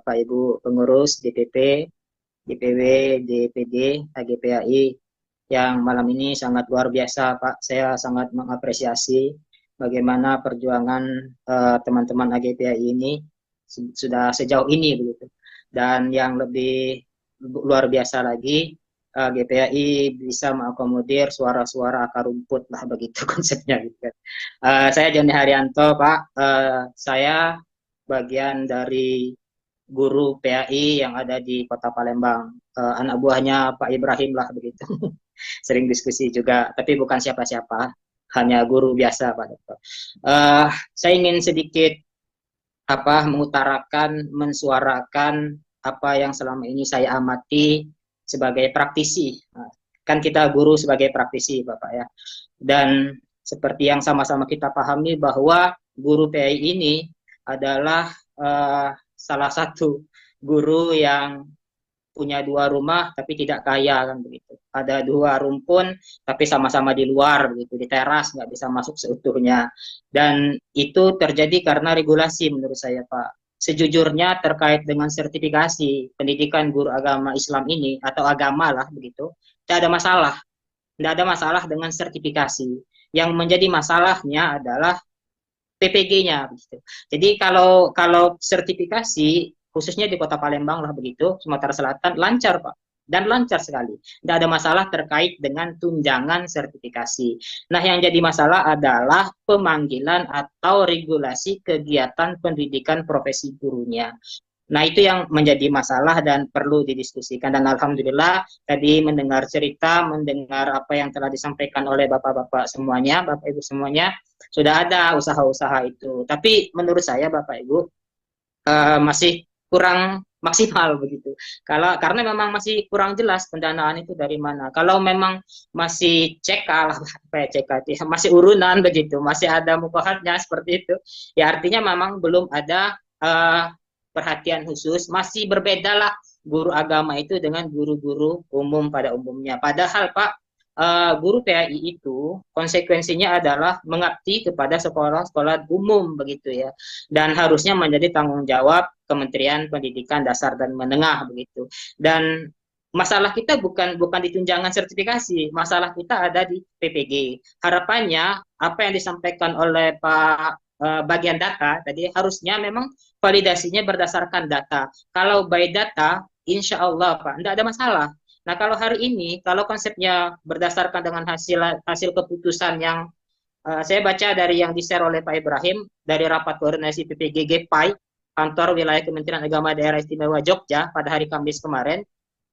Bapak Ibu pengurus DPP, DPW, DPD, AGPAI yang malam ini sangat luar biasa, Pak. Saya sangat mengapresiasi bagaimana perjuangan teman-teman AGPAI ini sudah sejauh ini begitu. Dan yang lebih luar biasa lagi, GPAI bisa mengakomodir suara-suara akar rumput lah begitu konsepnya gitu kan. Saya Joni Haryanto, Pak. Saya bagian dari guru PAI yang ada di Kota Palembang. Anak buahnya Pak Ibrahim lah begitu. Sering diskusi juga, tapi bukan siapa-siapa, hanya guru biasa Pak Dokter. Saya ingin sedikit mengutarakan, mensuarakan apa yang selama ini saya amati sebagai praktisi. Kan kita guru sebagai praktisi, Bapak ya. Dan seperti yang sama-sama kita pahami bahwa guru PAI ini adalah salah satu guru yang punya dua rumah tapi tidak kaya kan begitu. Ada dua rumpun tapi sama-sama di luar begitu, di teras nggak bisa masuk seutuhnya. Dan itu terjadi karena regulasi menurut saya Pak. Sejujurnya terkait dengan sertifikasi pendidikan guru agama Islam ini atau agama lah begitu, tidak ada masalah. Tidak ada masalah dengan sertifikasi. Yang menjadi masalahnya adalah PPG-nya begitu. Jadi kalau sertifikasi khususnya di Kota Palembang lah begitu, Sumatera Selatan lancar Pak. Dan lancar sekali. Tidak ada masalah terkait dengan tunjangan sertifikasi. Nah, yang jadi masalah adalah pemanggilan atau regulasi kegiatan pendidikan profesi gurunya. Nah, itu yang menjadi masalah dan perlu didiskusikan. Dan Alhamdulillah, tadi mendengar cerita, mendengar apa yang telah disampaikan oleh Bapak-Bapak semuanya, Bapak-Ibu semuanya, sudah ada usaha-usaha itu. Tapi menurut saya, Bapak-Ibu, masih kurang maksimal begitu. Karena memang masih kurang jelas pendanaan itu dari mana. Kalau memang masih CK lah, CK itu masih urunan begitu, masih ada mukohatnya seperti itu. Ya artinya memang belum ada perhatian khusus, masih berbeda lah guru agama itu dengan guru-guru umum pada umumnya. Padahal Pak, guru PAI itu konsekuensinya adalah mengabdi kepada sekolah-sekolah umum begitu ya, dan harusnya menjadi tanggung jawab Kementerian Pendidikan Dasar dan Menengah begitu. Dan masalah kita bukan di tunjangan sertifikasi, masalah kita ada di PPG. Harapannya apa yang disampaikan oleh Pak bagian data tadi harusnya memang validasinya berdasarkan data. Kalau by data, insya Allah Pak, tidak ada masalah. Nah, kalau hari ini, kalau konsepnya berdasarkan dengan hasil keputusan yang saya baca dari yang di-share oleh Pak Ibrahim, dari rapat koordinasi PPGG PAI, kantor wilayah Kementerian Agama Daerah Istimewa Jogja pada hari Kamis kemarin,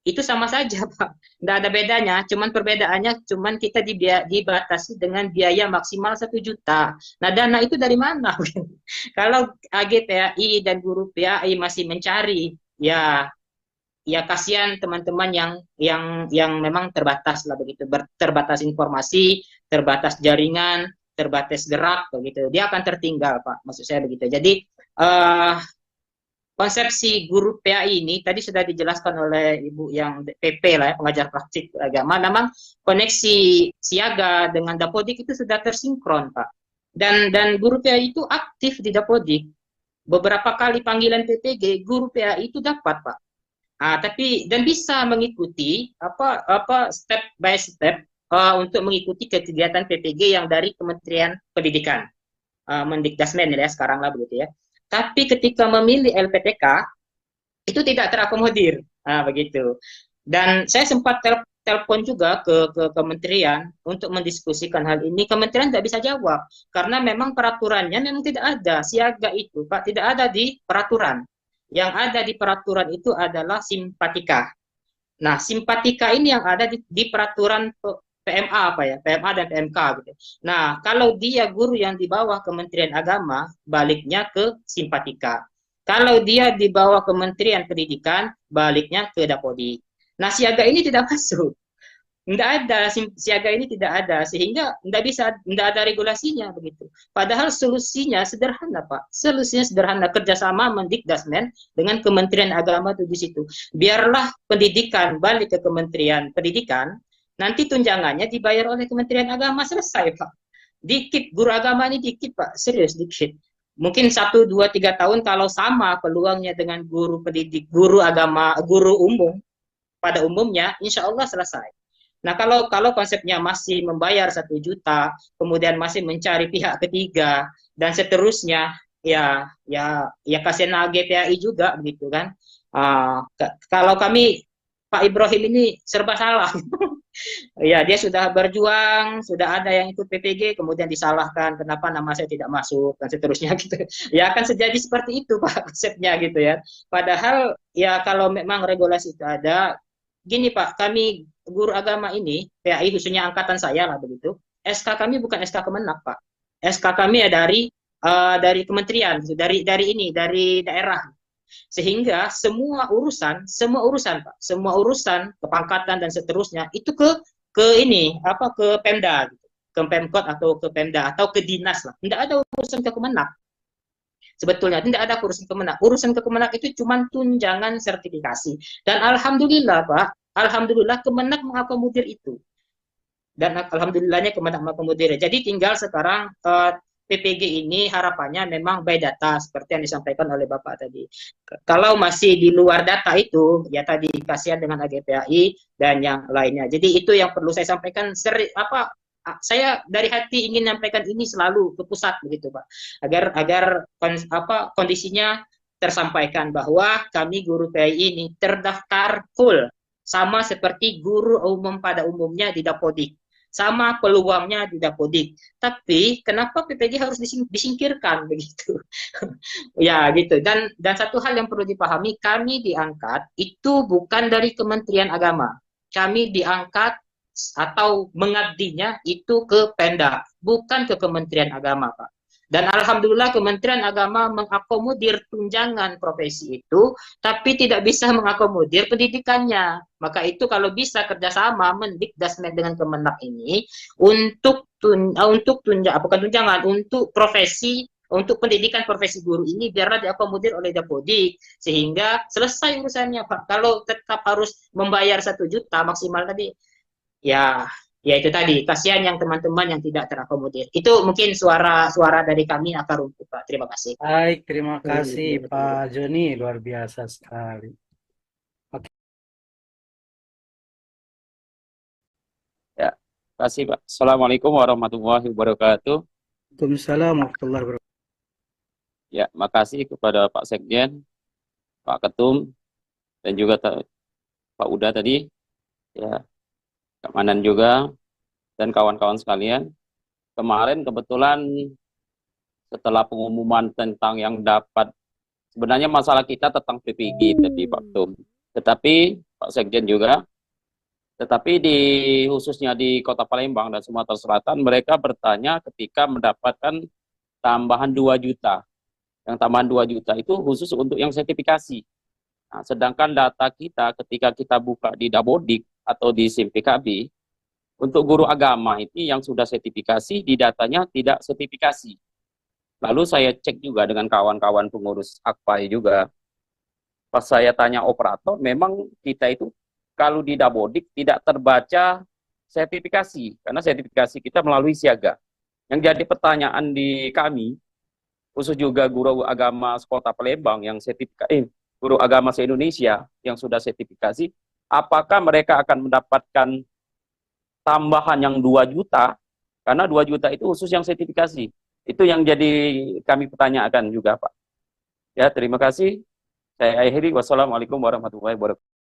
itu sama saja Pak. Tidak ada bedanya, cuman perbedaannya cuman kita dibatasi dengan biaya maksimal 1 juta. Nah, dana itu dari mana? Kalau AGPAI dan guru PAI masih mencari, ya kasihan teman-teman yang memang terbatas lah begitu, terbatas informasi, terbatas jaringan, terbatas gerak begitu, dia akan tertinggal Pak, maksud saya begitu. Jadi konsepsi guru PAI ini tadi sudah dijelaskan oleh Ibu yang PP lah ya, pengajar praktik agama, memang koneksi siaga dengan Dapodik itu sudah tersinkron Pak, dan guru PAI itu aktif di Dapodik. Beberapa kali panggilan PPG guru PAI itu dapat Pak. Tapi dan bisa mengikuti step by step untuk mengikuti kegiatan PPG yang dari Kementerian Pendidikan, Mendikdasmen ya sekarang lah begitu ya. Tapi ketika memilih LPTK itu tidak terakomodir, begitu. Dan saya sempat telepon juga ke kementerian untuk mendiskusikan hal ini. Kementerian tidak bisa jawab karena memang peraturannya memang tidak ada siaga itu Pak, tidak ada di peraturan. Yang ada di peraturan itu adalah simpatika. Nah, simpatika ini yang ada di peraturan PMA PMA dan PMK gitu. Nah, kalau dia guru yang di bawah Kementerian Agama, baliknya ke simpatika. Kalau dia di bawah Kementerian Pendidikan, baliknya ke Dapodi. Nah, siaga ini tidak masuk. Tidak ada, siaga ini tidak ada, sehingga tidak ada regulasinya begitu. Padahal solusinya sederhana Pak, solusinya sederhana, kerjasama Mendikdasmen dengan Kementerian Agama itu di situ. Biarlah pendidikan balik ke Kementerian Pendidikan, nanti tunjangannya dibayar oleh Kementerian Agama, selesai Pak. Dikit, guru agama ini dikit Pak, serius dikit. mungkin 1, 2, 3 tahun kalau sama peluangnya dengan guru pendidik, guru agama, guru umum pada umumnya, insya Allah selesai. Nah, kalau konsepnya masih membayar 1 juta, kemudian masih mencari pihak ketiga dan seterusnya, ya kasihan GPAI juga begitu kan. Kalau kami Pak Ibrahim ini serba salah. Ya, dia sudah berjuang, sudah ada yang ikut PPG, kemudian disalahkan kenapa nama saya tidak masuk dan seterusnya gitu. Ya akan terjadi seperti itu Pak konsepnya gitu ya. Padahal ya kalau memang regulasi itu ada, gini Pak, kami guru agama ini, PAI khususnya angkatan saya lah begitu, SK kami bukan SK Kemenak Pak. SK kami ya dari kementerian, dari daerah. Sehingga semua urusan Pak, semua urusan kepangkatan dan seterusnya itu ke ini apa ke Pemda gitu. Ke Pemkot atau ke Pemda atau ke dinas lah. Tidak ada urusan ke Kemenak. Sebetulnya tidak ada urusan Kemenak. Urusan ke Kemenak itu cuma tunjangan sertifikasi. Dan alhamdulillah Pak, alhamdulillah Kemenak mengakomodir itu. Dan alhamdulillahnya Kemenak mengakomodir. Jadi tinggal sekarang PPG ini harapannya memang by data seperti yang disampaikan oleh Bapak tadi. Kalau masih di luar data itu, ya tadi kasihan dengan AGPAI dan yang lainnya. Jadi itu yang perlu saya sampaikan. Saya dari hati ingin menyampaikan ini selalu ke pusat begitu Pak, agar kondisinya tersampaikan bahwa kami guru PAI ini terdaftar full sama seperti guru umum pada umumnya di Dapodik, sama peluangnya di Dapodik. Tapi kenapa PPG harus disingkirkan begitu? Ya gitu. Dan satu hal yang perlu dipahami, kami diangkat itu bukan dari Kementerian Agama. Kami diangkat atau mengabdinya itu ke Pemda, bukan ke Kementerian Agama, Pak. Dan alhamdulillah Kementerian Agama mengakomodir tunjangan profesi itu, tapi tidak bisa mengakomodir pendidikannya. Maka itu kalau bisa kerjasama Mendikdasmen dengan Kemenak ini untuk profesi, untuk pendidikan profesi guru ini biarlah diakomodir oleh Dapodik sehingga selesai urusannya Pak. Kalau tetap harus membayar 1 juta maksimal tadi, ya ya itu tadi kasihan yang teman-teman yang tidak terakomodir. Itu mungkin suara dari kami akar rumput Pak. Terima kasih. Baik, terima kasih Pak Joni, luar biasa sekali. Oke. Ya, terima kasih Pak. Assalamualaikum warahmatullahi wabarakatuh. Waalaikumsalam warahmatullahi wabarakatuh. Ya, makasih kepada Pak Sekjen, Pak Ketum, dan juga Pak Uda tadi, ya, Kak Manan juga, dan kawan-kawan sekalian. Kemarin kebetulan setelah pengumuman tentang yang dapat, sebenarnya masalah kita tentang PPG tadi Pak Ketum, tetapi Pak Sekjen juga, tetapi khususnya di Kota Palembang dan Sumatera Selatan, mereka bertanya ketika mendapatkan tambahan 2 juta. Yang tambahan 2 juta itu khusus untuk yang sertifikasi. Nah, sedangkan data kita ketika kita buka di Dapodik atau di SIM PKB, untuk guru agama ini yang sudah sertifikasi, di datanya tidak sertifikasi. Lalu saya cek juga dengan kawan-kawan pengurus AKPAI juga. Pas saya tanya operator, memang kita itu kalau di Dapodik tidak terbaca sertifikasi, karena sertifikasi kita melalui siaga. Yang jadi pertanyaan di kami, khusus juga guru agama Kota Palembang yang guru agama se-Indonesia yang sudah sertifikasi, apakah mereka akan mendapatkan tambahan yang 2 juta? Karena 2 juta itu khusus yang sertifikasi. Itu yang jadi kami pertanyakan juga, Pak. Ya, terima kasih. Saya akhiri. Wassalamualaikum warahmatullahi wabarakatuh.